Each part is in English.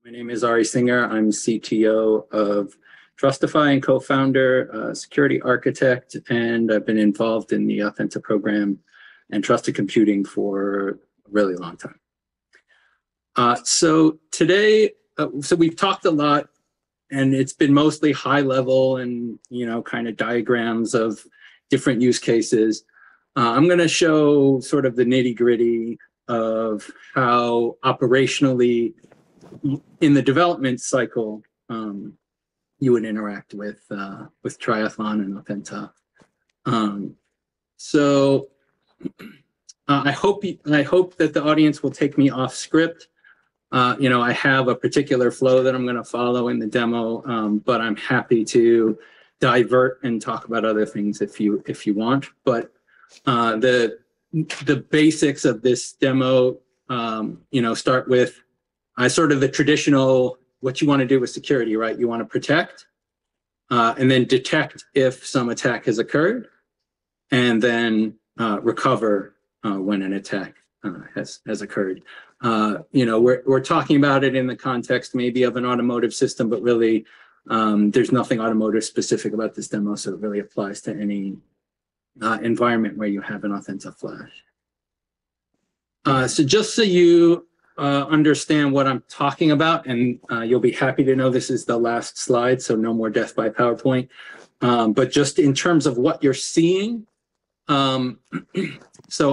My name is Ari Singer. I'm CTO of TrustiPhi and co-founder, security architect, and I've been involved in the Authenta program and trusted computing for a really long time. So today, we've talked a lot, and it's been mostly high level and kind of diagrams of different use cases. I'm going to show sort of the nitty-gritty of how operationally in the development cycle you would interact with Triathlon and Authenta. I hope that the audience will take me off script. I have a particular flow that I'm going to follow in the demo, but I'm happy to divert and talk about other things if you want. But the basics of this demo, start with sort of the traditional, what you want to do with security, right? You want to protect and then detect if some attack has occurred, and then recover when an attack has occurred. We're talking about it in the context maybe of an automotive system, but really there's nothing automotive specific about this demo, so it really applies to any environment where you have an Authenta flash. So just so you understand what I'm talking about, and you'll be happy to know this is the last slide, so no more death by PowerPoint. But just in terms of what you're seeing, so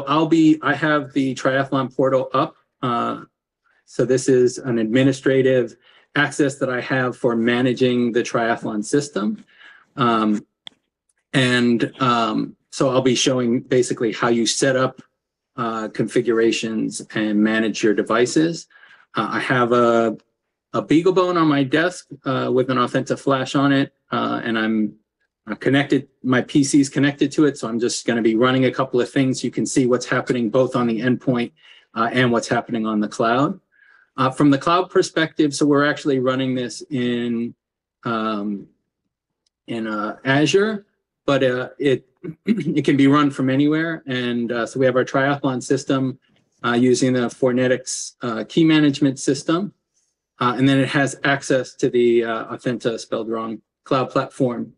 I have the Triathlon portal up. So this is an administrative access that I have for managing the Triathlon system. So I'll be showing basically how you set up configurations and manage your devices. I have a BeagleBone on my desk with an Authenta flash on it, and I'm connected. My PC is connected to it, so I'm just going to be running a couple of things. You can see what's happening both on the endpoint and what's happening on the cloud. From the cloud perspective, so we're actually running this in Azure, but it can be run from anywhere. And so we have our Triathlon system using the Fornetics key management system. And then it has access to the Authenta, spelled wrong, cloud platform,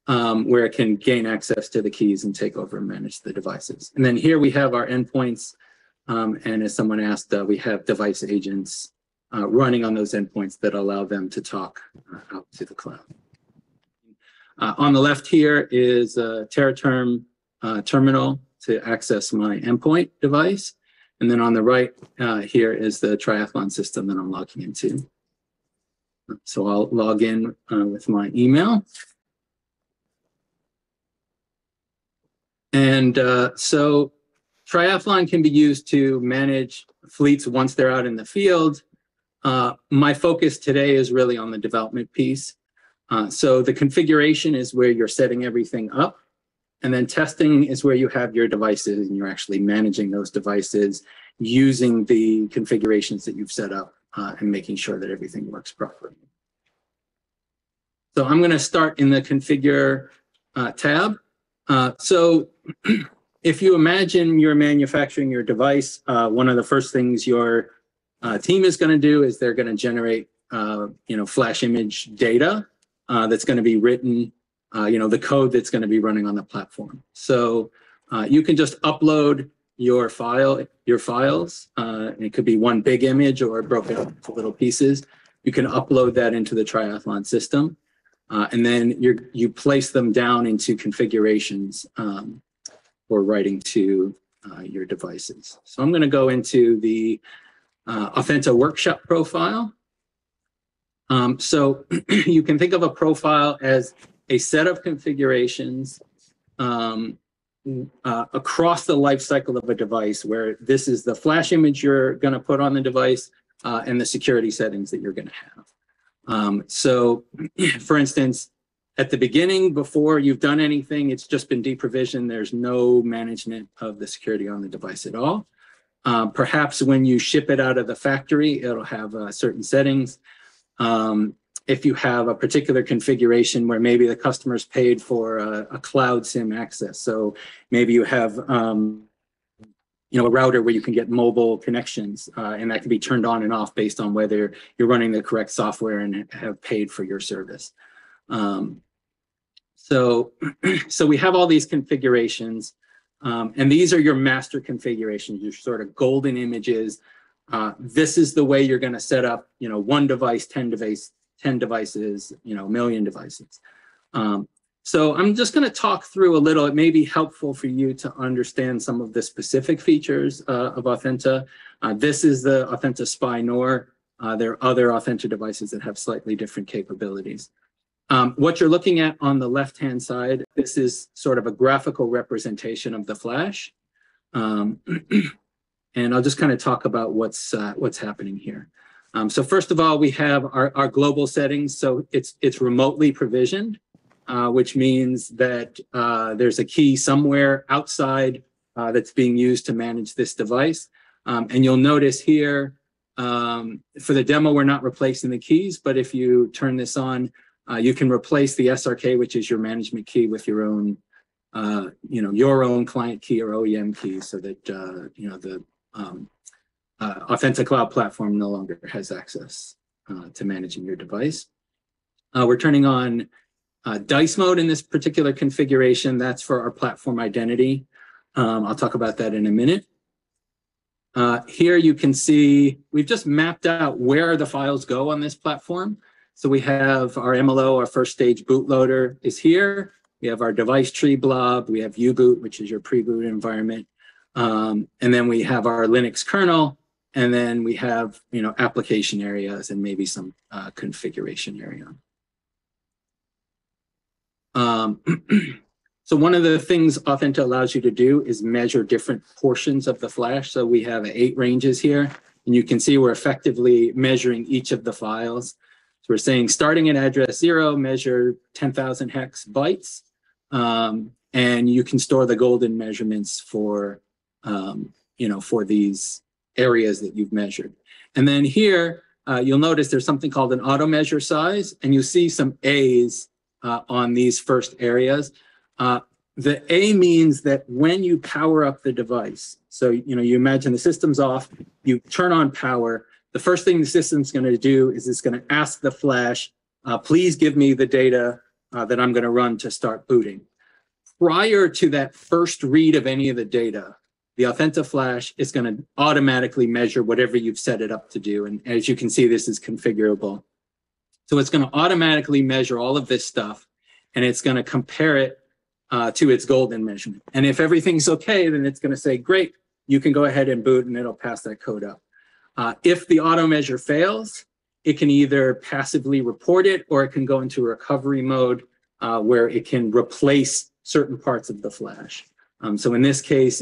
where it can gain access to the keys and take over and manage the devices. And then here we have our endpoints. And as someone asked, we have device agents running on those endpoints that allow them to talk out to the cloud. On the left here is a TerraTerm terminal to access my endpoint device. And then on the right here is the Triathlon system that I'm logging into. So I'll log in with my email. And so Triathlon can be used to manage fleets once they're out in the field. My focus today is really on the development piece. So the configuration is where you're setting everything up, and then testing is where you have your devices and you're actually managing those devices using the configurations that you've set up and making sure that everything works properly. So I'm going to start in the configure tab. So if you imagine you're manufacturing your device, one of the first things your team is going to do is they're going to generate flash image data that's going to be written, the code that's going to be running on the platform. So you can just upload your files. It could be one big image or broken up into little pieces. You can upload that into the Triathlon system, and then you place them down into configurations for writing to your devices. So I'm going to go into the Authenta workshop profile. So you can think of a profile as a set of configurations across the life cycle of a device, where this is the flash image you're going to put on the device and the security settings that you're going to have. So for instance, at the beginning, before you've done anything, it's just been deprovisioned. There's no management of the security on the device at all. Perhaps when you ship it out of the factory, it'll have certain settings. If you have a particular configuration where maybe the customer's paid for a cloud SIM access. So maybe you have a router where you can get mobile connections, and that can be turned on and off based on whether you're running the correct software and have paid for your service. So we have all these configurations, and these are your master configurations, your sort of golden images. This is the way you're going to set up, 1 device, 10 devices, a million devices. So I'm just going to talk through a little. It may be helpful for you to understand some of the specific features of Authenta. This is the Authenta SPI NOR. There are other Authenta devices that have slightly different capabilities. What you're looking at on the left-hand side, this is sort of a graphical representation of the flash. And I'll just kind of talk about what's happening here. So first of all, we have our global settings. So it's remotely provisioned, which means that there's a key somewhere outside that's being used to manage this device. And you'll notice here, for the demo, we're not replacing the keys, but if you turn this on, you can replace the SRK, which is your management key, with your own, your own client key or OEM key, so that the Authenta Cloud Platform no longer has access to managing your device. We're turning on dice mode in this particular configuration. That's for our platform identity. I'll talk about that in a minute. Here you can see we've just mapped out where the files go on this platform. So we have our MLO, our first stage bootloader is here. We have our device tree blob. We have U-boot, which is your pre-boot environment. And then we have our Linux kernel. And then we have, application areas and maybe some configuration area. So one of the things Authenta allows you to do is measure different portions of the flash. So we have 8 ranges here, and you can see we're effectively measuring each of the files. So we're saying starting at address 0, measure 10,000 hex bytes, and you can store the golden measurements for, for these areas that you've measured. And then here, you'll notice there's something called an auto measure size, and you see some A's on these first areas. The A means that when you power up the device, so you imagine the system's off, you turn on power, the first thing the system's going to do is it's going to ask the flash, please give me the data that I'm going to run to start booting. Prior to that first read of any of the data, the Authenta flash is going to automatically measure whatever you've set it up to do. And as you can see, this is configurable. So it's going to automatically measure all of this stuff, and it's going to compare it to its golden measurement. And if everything's okay, then it's going to say, great, you can go ahead and boot, and it'll pass that code up. If the auto measure fails, it can either passively report it, or it can go into recovery mode where it can replace certain parts of the flash. So in this case,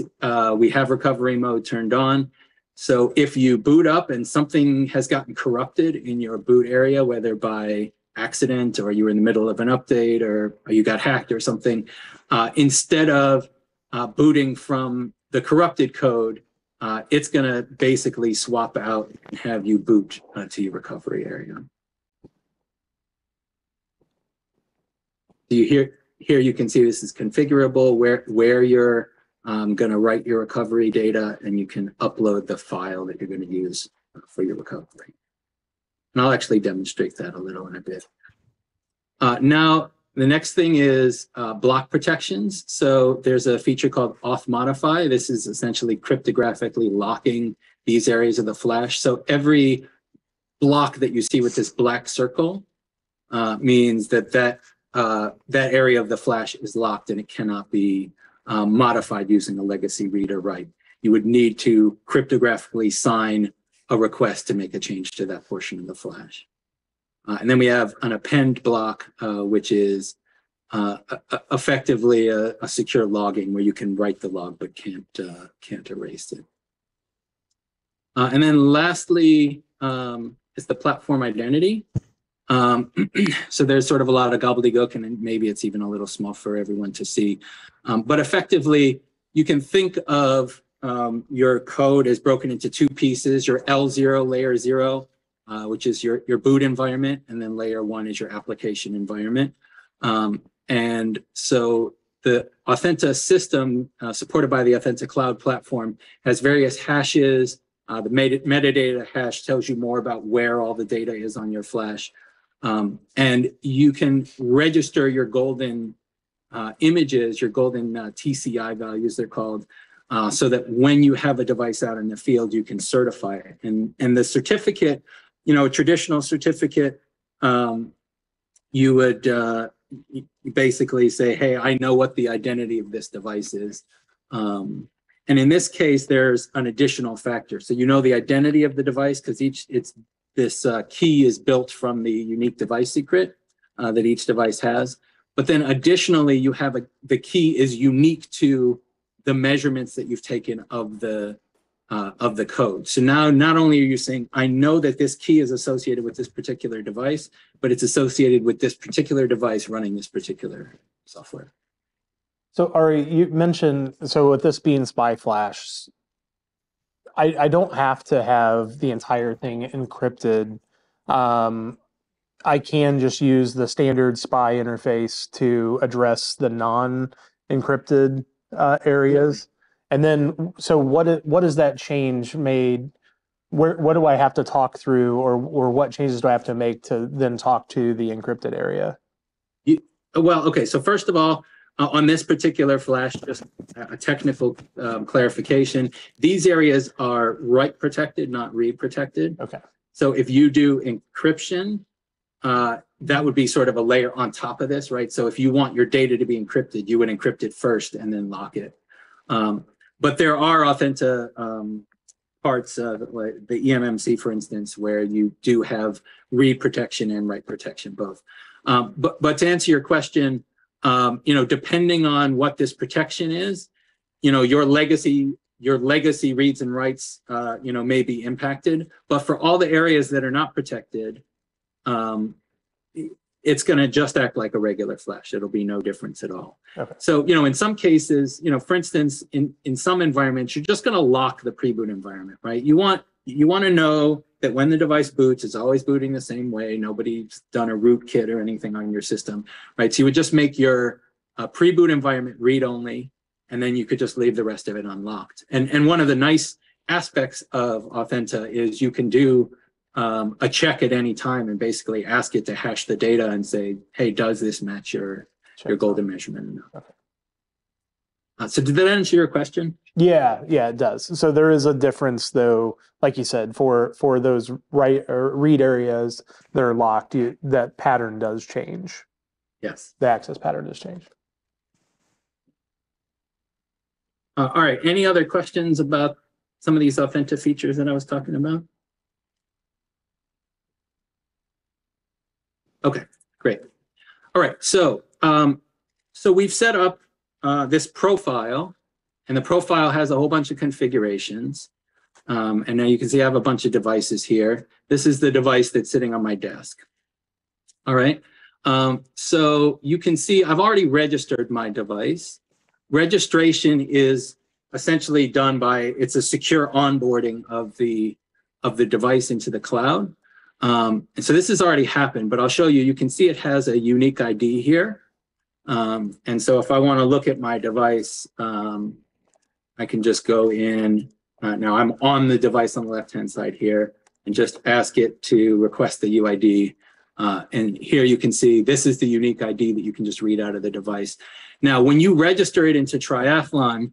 we have recovery mode turned on. So if you boot up and something has gotten corrupted in your boot area, whether by accident or you were in the middle of an update or you got hacked or something, instead of booting from the corrupted code, it's going to basically swap out and have you boot to your recovery area. So here you can see this is configurable where you're going to write your recovery data, and you can upload the file that you're going to use for your recovery. And I'll actually demonstrate that a little in a bit. Now, the next thing is block protections. So there's a feature called auth modify. This is essentially cryptographically locking these areas of the flash. So every block that you see with this black circle means that area of the flash is locked, and it cannot be modified using a legacy read or write. You would need to cryptographically sign a request to make a change to that portion of the flash. And then we have an append block, which is effectively a secure logging where you can write the log but can't erase it. And then lastly is the platform identity. So there's sort of a lot of gobbledygook, and maybe it's even a little small for everyone to see. But effectively, you can think of your code as broken into 2 pieces: your L0, layer 0, which is your boot environment, and then layer 1 is your application environment. And so the Authenta system, supported by the Authenta Cloud platform, has various hashes. The metadata hash tells you more about where all the data is on your flash. And you can register your golden images, your golden TCI values, they're called, so that when you have a device out in the field, you can certify it. And the certificate, you know, a traditional certificate, you would basically say, hey, I know what the identity of this device is. And in this case, there's an additional factor. So you know the identity of the device because this key is built from the unique device secret that each device has. But then additionally, you have the key is unique to the measurements that you've taken of the code. So now not only are you saying, I know that this key is associated with this particular device, but it's associated with this particular device running this particular software. So Ari, you mentioned, so with this being SPY Flash, I don't have to have the entire thing encrypted. I can just use the standard SPY interface to address the non-encrypted areas. And then, so what is that change made? What do I have to talk through, or what changes do I have to make to then talk to the encrypted area? Well, okay, so first of all, on this particular flash, just a technical clarification, these areas are write protected, not read protected. Okay. So if you do encryption, that would be sort of a layer on top of this, right? So if you want your data to be encrypted, you would encrypt it first and then lock it. But there are Authenta parts, like the eMMC, for instance, where you do have read protection and write protection both. But to answer your question, you know, depending on what this protection is, you know, your legacy reads and writes, you know, may be impacted. But for all the areas that are not protected, it's going to just act like a regular flash. It'll be no difference at all. Okay. So, you know, in some cases, you know, for instance, in some environments, you're just going to lock the pre-boot environment, right? You want to know that when the device boots, it's always booting the same way. Nobody's done a rootkit or anything on your system, right? So you would just make your pre-boot environment read-only, and then you could just leave the rest of it unlocked. And one of the nice aspects of Authenta is you can do a check at any time and basically ask it to hash the data and say, hey, does this match your golden measurement? Okay. So did that answer your question? Yeah, it does. So there is a difference, though, like you said, for those write or read areas that are locked, that pattern does change. Yes. The access pattern does change. All right. Any other questions about some of these Authenta features that I was talking about? Okay, great. All right. So we've set up this profile, and the profile has a whole bunch of configurations. And now you can see I have a bunch of devices here. This is the device that's sitting on my desk. All right. So you can see I've already registered my device. Registration is essentially done by, it's a secure onboarding of the device into the cloud. And so this has already happened, but I'll show you, you can see it has a unique ID here. And so if I want to look at my device, I can just go in. Now I'm on the device on the left-hand side here and just ask it to request the UID. And here you can see this is the unique ID that you can just read out of the device. Now, when you register it into Triathlon,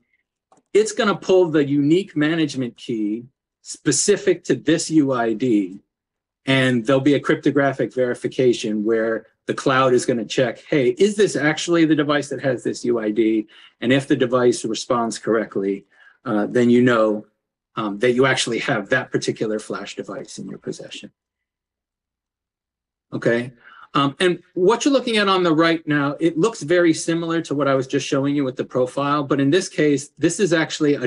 it's going to pull the unique management key specific to this UID. And there'll be a cryptographic verification where the cloud is going to check, hey, is this actually the device that has this UID? And if the device responds correctly, then you know that you actually have that particular flash device in your possession. Okay. And what you're looking at on the right now, it looks very similar to what I was just showing you with the profile. But in this case, this is actually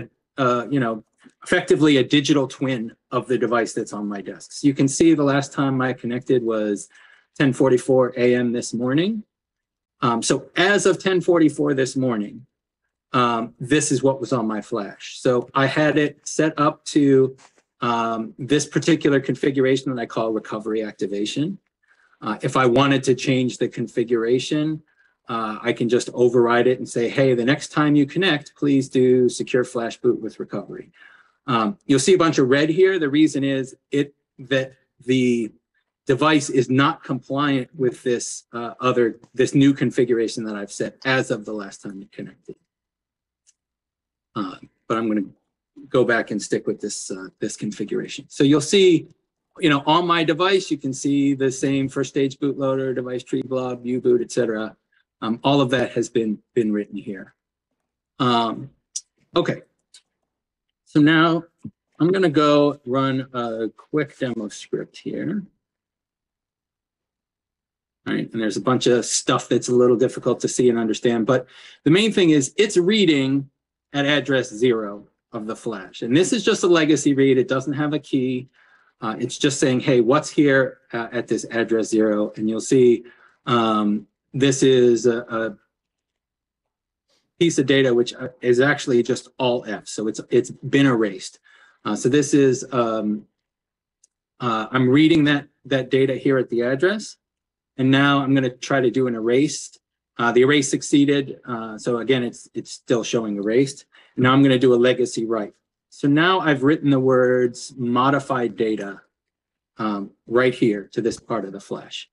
effectively a digital twin of the device that's on my desk. So you can see the last time I connected was 10:44 a.m. this morning. So as of 10:44 this morning, this is what was on my flash. So I had it set up to this particular configuration that I call recovery activation. If I wanted to change the configuration, I can just override it and say, hey, the next time you connect, please do secure flash boot with recovery. You'll see a bunch of red here. The reason is that the device is not compliant with this this new configuration that I've set as of the last time it connected. But I'm going to go back and stick with this this configuration. So you'll see, on my device, you can see the same first stage bootloader, device tree blob, U-boot, etc. All of that has been written here. Okay. So now I'm going to go run a quick demo script here. All right, and there's a bunch of stuff that's a little difficult to see and understand, but the main thing is it's reading at address 0 of the flash. And this is just a legacy read. It doesn't have a key. It's just saying, hey, what's here at this address 0? And you'll see this is a piece of data which is actually just all F. So it's been erased. So this is, I'm reading that data here at the address. And now I'm going to try to do an erase. The erase succeeded. So again, it's still showing erased. And now I'm going to do a legacy write. So now I've written the words modified data right here to this part of the flash.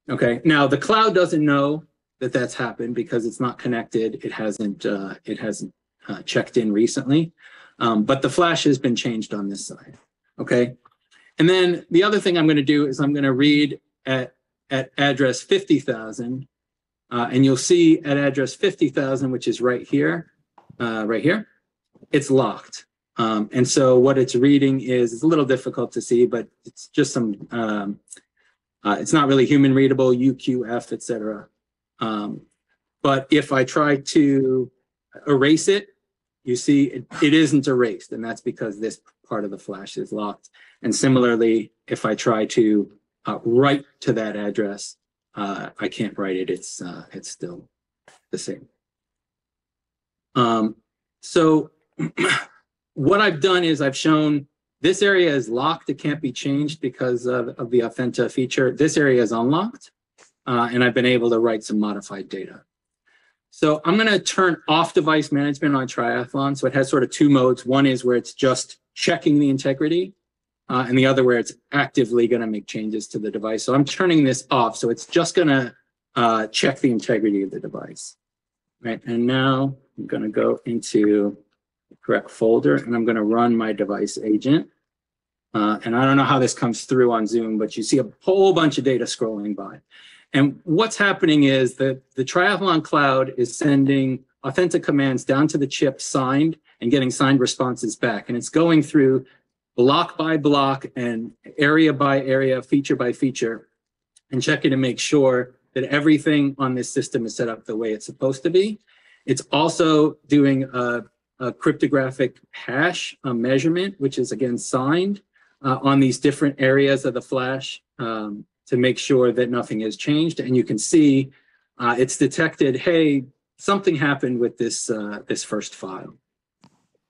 Okay. Now the cloud doesn't know that that's happened because it's not connected. It hasn't checked in recently. But the flash has been changed on this side. Okay. And then the other thing I'm going to do is I'm going to read at address 50,000, and you'll see at address 50,000, which is right here, it's locked. And so what it's reading is, it's a little difficult to see, but it's just some, it's not really human readable, UQF, etc. But if I try to erase it, you see it isn't erased, and that's because this part of the flash is locked. And similarly, if I try to write to that address, I can't write it. It's still the same. So what I've done is I've shown this area is locked. It can't be changed because of the Authenta feature. This area is unlocked, and I've been able to write some modified data. So I'm going to turn off device management on Triathlon. So it has sort of two modes. One is where it's just checking the integrity, and the other where it's actively going to make changes to the device. So I'm turning this off. So it's just going to check the integrity of the device. Right. And now I'm going to go into the correct folder, and I'm going to run my device agent. And I don't know how this comes through on Zoom, but you see a whole bunch of data scrolling by. And what's happening is that the Triathlon cloud is sending Authenta commands down to the chip signed and getting signed responses back. And it's going through block by block and area by area, feature by feature, and checking to make sure that everything on this system is set up the way it's supposed to be. It's also doing a cryptographic hash measurement, which is again signed on these different areas of the flash to make sure that nothing has changed. And you can see it's detected, hey, something happened with this this first file.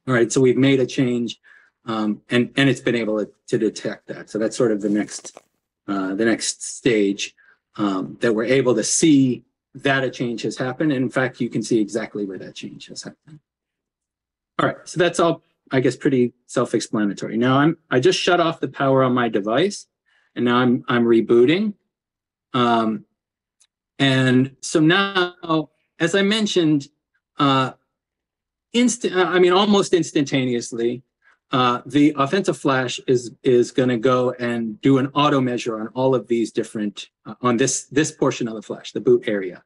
All right, so we've made a change, and it's been able to detect that. So that's sort of the next stage, that we're able to see that a change has happened. And in fact, you can see exactly where that change has happened. All right, so that's all, I guess, pretty self-explanatory. Now I just shut off the power on my device, and now I'm rebooting. And so now, as I mentioned, almost instantaneously, the Authenta flash is going to go and do an auto measure on all of these different on this portion of the flash, the boot area,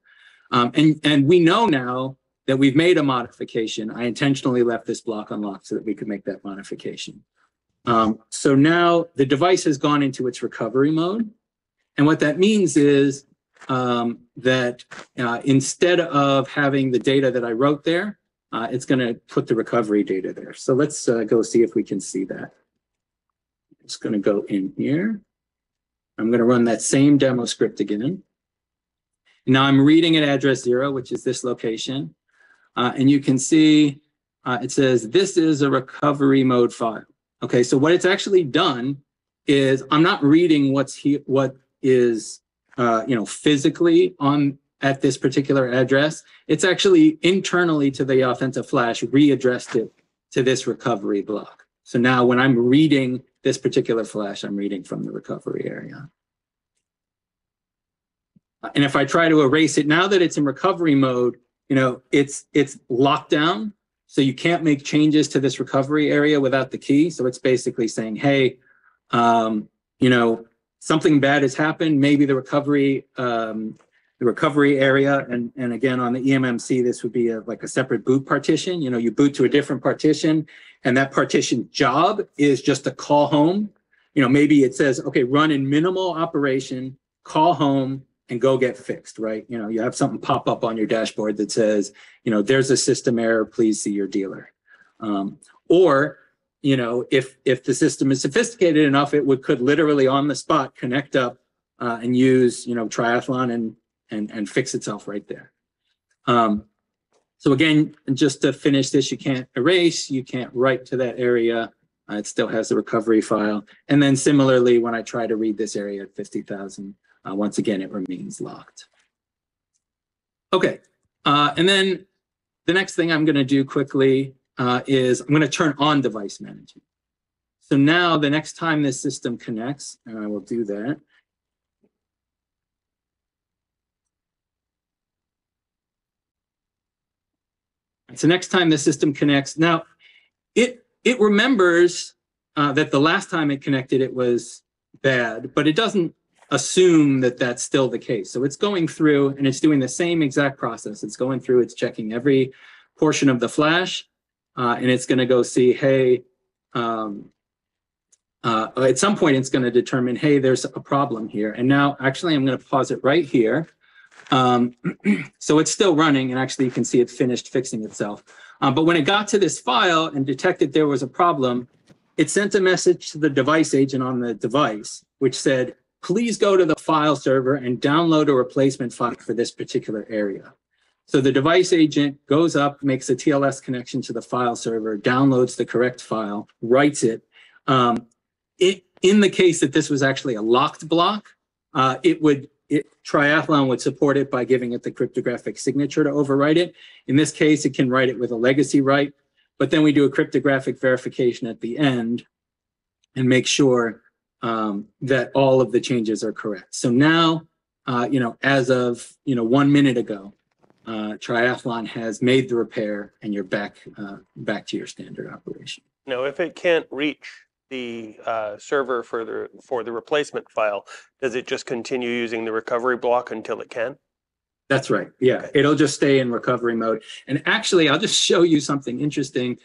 and we know now that we've made a modification. I intentionally left this block unlocked so that we could make that modification. So now the device has gone into its recovery mode, and what that means is that instead of having the data that I wrote there, it's going to put the recovery data there. So let's go see if we can see that. It's going to go in here. I'm going to run that same demo script again. Now I'm reading at address 0, which is this location. And you can see it says this is a recovery mode file. Okay, so what it's actually done is I'm not reading what is physically on at this particular address, it's actually internally to the Authenta flash readdressed it to this recovery block. So now when I'm reading this particular flash, I'm reading from the recovery area. And if I try to erase it, now that it's in recovery mode, it's locked down. So you can't make changes to this recovery area without the key. So it's basically saying, hey, something bad has happened. Maybe the recovery area, and again, on the eMMC, this would be like a separate boot partition. You boot to a different partition, and that partition job is just to call home. Maybe it says, okay, run in minimal operation, call home, and go get fixed, right? You have something pop up on your dashboard that says, there's a system error, please see your dealer. Or, if the system is sophisticated enough, it could literally on the spot connect up and use, Triathlon and fix itself right there. So again, just to finish this, you can't erase, you can't write to that area. It still has the recovery file. And then similarly, when I try to read this area at 50,000, once again, it remains locked. Okay, and then the next thing I'm going to do quickly is I'm going to turn on device management. So now the next time this system connects, and I will do that. So next time the system connects, now it remembers that the last time it connected, it was bad, but it doesn't assume that that's still the case. So it's going through and it's doing the same exact process. It's going through, it's checking every portion of the flash, and it's going to go see, hey, at some point it's going to determine, hey, there's a problem here. And now actually I'm going to pause it right here. So it's still running, and actually you can see it finished fixing itself. But when it got to this file and detected there was a problem, it sent a message to the device agent on the device, which said, please go to the file server and download a replacement file for this particular area. So the device agent goes up, makes a TLS connection to the file server, downloads the correct file, writes it. In the case that this was actually a locked block, Triathlon would support it by giving it the cryptographic signature to overwrite it. In this case, it can write it with a legacy write, but then we do a cryptographic verification at the end and make sure that all of the changes are correct. So now, as of 1 minute ago, Triathlon has made the repair, and you're back to your standard operation. Now, if it can't reach the server for the replacement file, does it just continue using the recovery block until it can? That's right. Yeah, okay. It'll just stay in recovery mode. And actually, I'll just show you something interesting.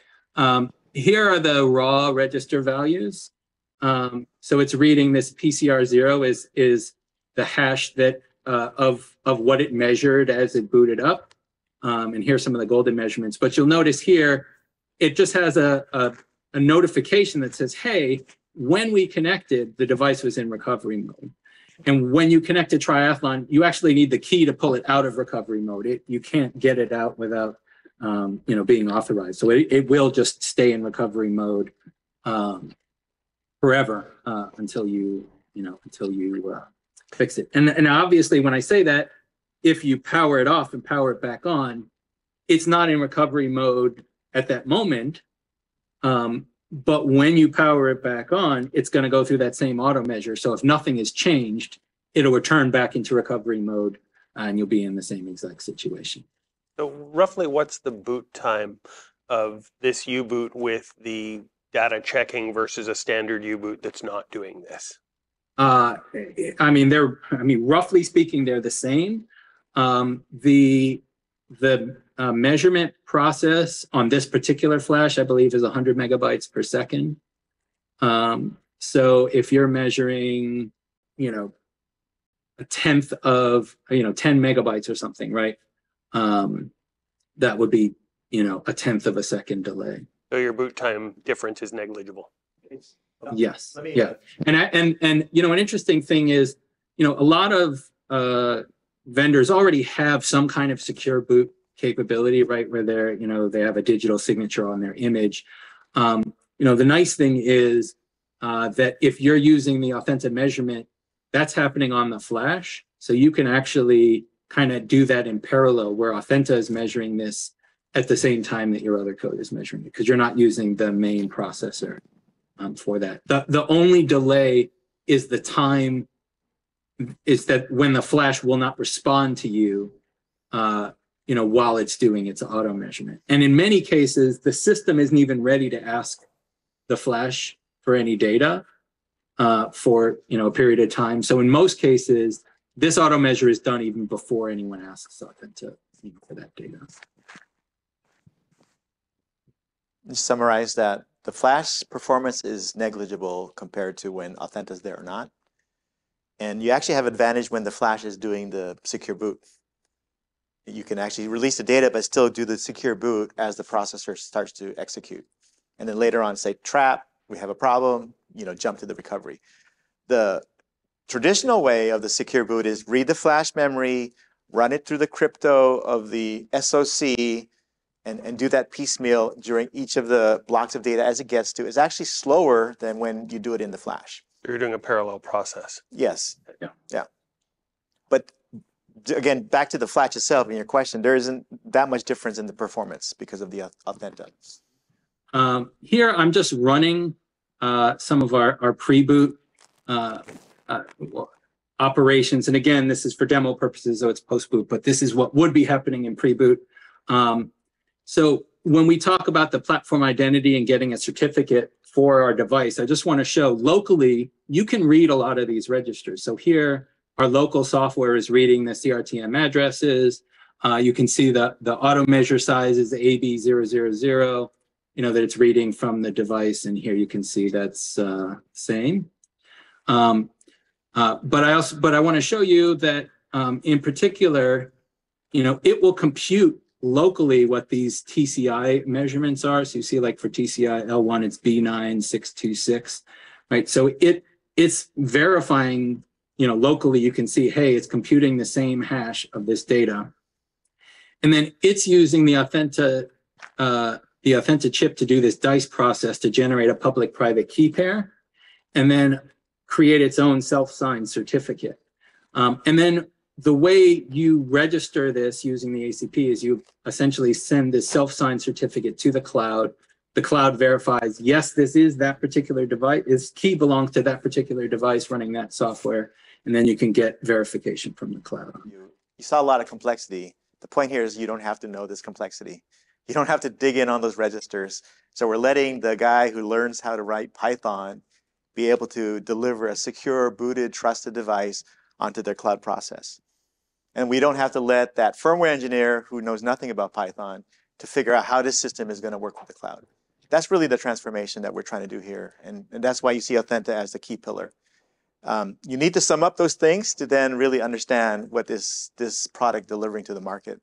Here are the raw register values. So it's reading this PCR0 is the hash that of what it measured as it booted up. And here's some of the golden measurements. But you'll notice here, it just has a notification that says, hey, when we connected, the device was in recovery mode. And when you connect to Triathlon, you actually need the key to pull it out of recovery mode. You can't get it out without being authorized. So it will just stay in recovery mode forever until you fix it. And obviously, when I say that, if you power it off and power it back on, it's not in recovery mode at that moment. But when you power it back on, it's going to go through that same auto measure. So if nothing is changed, it'll return back into recovery mode, and you'll be in the same exact situation. So roughly, what's the boot time of this U-boot with the data checking versus a standard U-boot that's not doing this? Roughly speaking, they're the same. The measurement process on this particular flash, I believe, is 100 megabytes per second. So if you're measuring, a tenth of, 10 megabytes or something, right? That would be, a tenth of a second delay. So your boot time difference is negligible. Yes. Yeah. And an interesting thing is, a lot of vendors already have some kind of secure boot capability, right, where they have a digital signature on their image. The nice thing is that if you're using the Authenta measurement, that's happening on the flash. So you can actually kind of do that in parallel, where Authenta is measuring this at the same time that your other code is measuring it, because you're not using the main processor for that. The only delay is the time, is that when the flash will not respond to you, you know, while it's doing its auto measurement. And in many cases, the system isn't even ready to ask the flash for any data for, you know, a period of time. So in most cases, this auto measure is done even before anyone asks Authenta for that data. Just summarize that the flash performance is negligible compared to when Authenta is there or not. And you actually have advantage when the flash is doing the secure boot. You can actually release the data, but still do the secure boot as the processor starts to execute. And then later on say, trap, we have a problem, you know, jump to the recovery. The traditional way of the secure boot is read the flash memory, run it through the crypto of the SoC, and do that piecemeal during each of the blocks of data as it gets to. Is actually slower than when you do it in the flash. You're doing a parallel process. Yes. Yeah. Yeah. But again, back to the flash itself in your question, there isn't that much difference in the performance because of the Authenta. Here, I'm just running some of our pre-boot operations. And again, this is for demo purposes, so it's post-boot, but this is what would be happening in pre-boot. So when we talk about the platform identity and getting a certificate for our device, I just want to show locally, you can read a lot of these registers. So here, our local software is reading the CRTM addresses. You can see the auto measure size is AB000, you know, that it's reading from the device. And here you can see that's same. But I want to show you that in particular, you know, it will compute locally what these TCI measurements are. So you see, like for TCI L1, it's B9626, right? So it's verifying, you know, locally you can see, hey, it's computing the same hash of this data. And then it's using the Authenta chip to do this dice process to generate a public-private key pair, and then create its own self-signed certificate. And then the way you register this using the ACP is you essentially send this self-signed certificate to the cloud. The cloud verifies, yes, this is that particular device, this key belongs to that particular device running that software, and then you can get verification from the cloud. You saw a lot of complexity. The point here is you don't have to know this complexity. You don't have to dig in on those registers. So we're letting the guy who learns how to write Python be able to deliver a secure, booted, trusted device onto their cloud process. And we don't have to let that firmware engineer who knows nothing about Python to figure out how this system is going to work with the cloud. That's really the transformation that we're trying to do here. And that's why you see Authenta as the key pillar. You need to sum up those things to then really understand what this product delivering to the market.